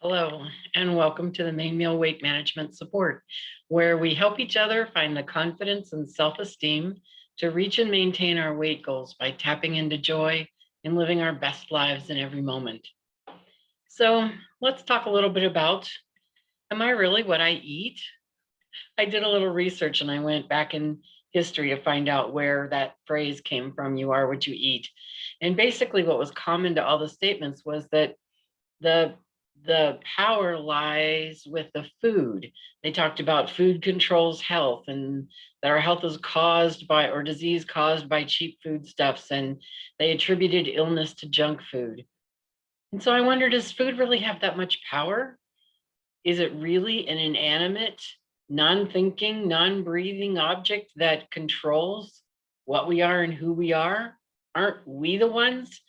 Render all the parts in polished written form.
Hello, and welcome to the Main Meal Weight Management Support, where we help each other find the confidence and self-esteem to reach and maintain our weight goals by tapping into joy and living our best lives in every moment. So let's talk a little bit about, am I really what I eat? I did a little research and I went back in history to find out where that phrase came from, you are what you eat. And basically what was common to all the statements was that the the power lies with the food. They talked about food controls health and that our health is caused by or disease caused by cheap foodstuffs, and they attributed illness to junk food. And so I wonder, does food really have that much power? Is it really an inanimate, non-thinking, non-breathing object that controls what we are and who we are? Aren't we the ones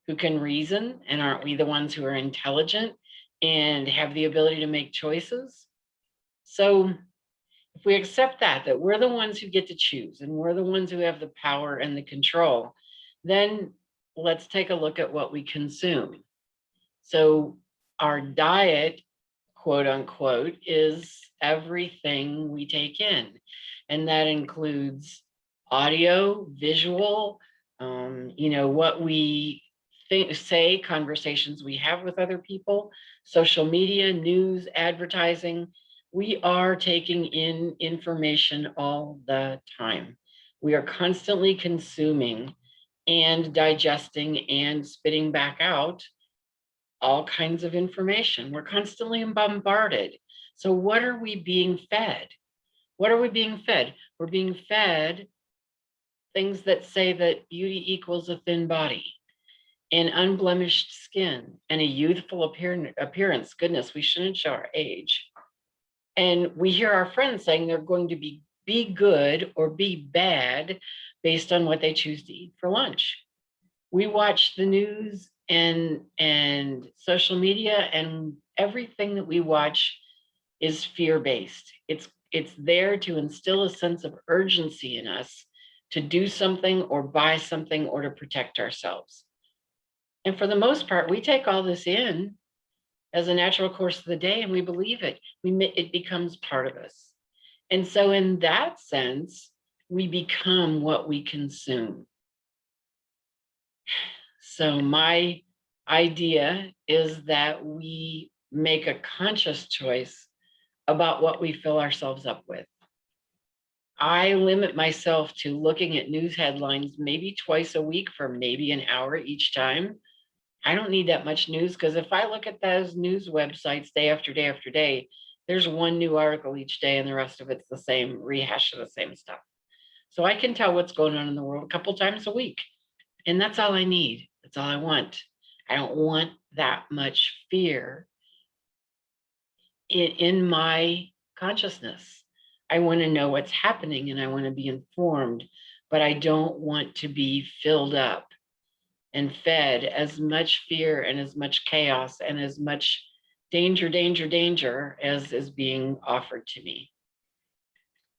who can reason, and aren't we the ones who are intelligent and have the ability to make choices? So if we accept that we're the ones who get to choose and we're the ones who have the power and the control, then let's take a look at what we consume. So our diet, quote unquote, is everything we take in. And that includes audio, visual, what we think, say, conversations we have with other people, social media, news, advertising. We are taking in information all the time. We are constantly consuming and digesting and spitting back out all kinds of information. We're constantly bombarded. So what are we being fed? What are we being fed? We're being fed things that say that beauty equals a thin body and unblemished skin and a youthful appearance. Goodness, we shouldn't show our age. And we hear our friends saying they're going to be good or be bad based on what they choose to eat for lunch. We watch the news and social media, and everything that we watch is fear-based. It's there to instill a sense of urgency in us to do something or buy something or to protect ourselves. And for the most part, we take all this in as a natural course of the day and we believe it. It becomes part of us. And so in that sense, we become what we consume. So my idea is that we make a conscious choice about what we fill ourselves up with. I limit myself to looking at news headlines maybe twice a week for maybe an hour each time. I don't need that much news, because if I look at those news websites day after day after day, there's one new article each day and the rest of it's the same rehash of the same stuff. So I can tell what's going on in the world a couple times a week. And that's all I need. That's all I want. I don't want that much fear in my consciousness. I want to know what's happening and I want to be informed, but I don't want to be filled up and fed as much fear and as much chaos and as much danger, danger, danger as is being offered to me.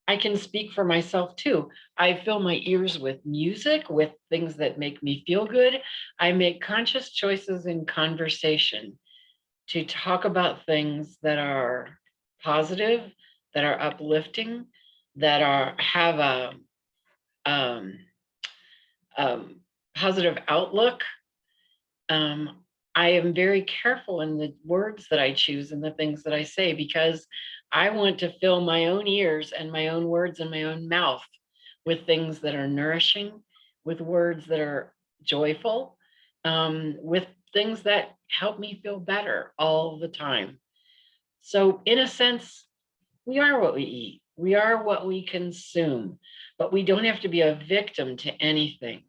I can speak for myself too. I fill my ears with music, with things that make me feel good. I make conscious choices in conversation to talk about things that are positive, that are uplifting, that have a positive outlook. I am very careful in the words that I choose and the things that I say, because I want to fill my own ears and my own words and my own mouth with things that are nourishing, with words that are joyful, with things that help me feel better all the time. So in a sense, we are what we eat. We are what we consume, but we don't have to be a victim to anything.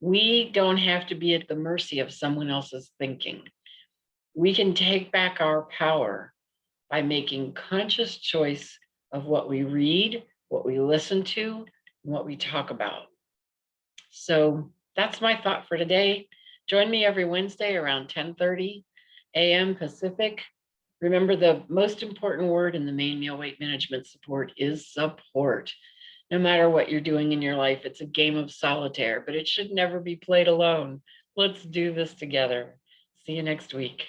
We don't have to be at the mercy of someone else's thinking. We can take back our power by making conscious choice of what we read, what we listen to, and what we talk about. So that's my thought for today. Join me every Wednesday around 10:30 a.m. Pacific. Remember, the most important word in the Main Meal Weight Management Support is support. No matter what you're doing in your life, it's a game of solitaire, but it should never be played alone. Let's do this together. See you next week.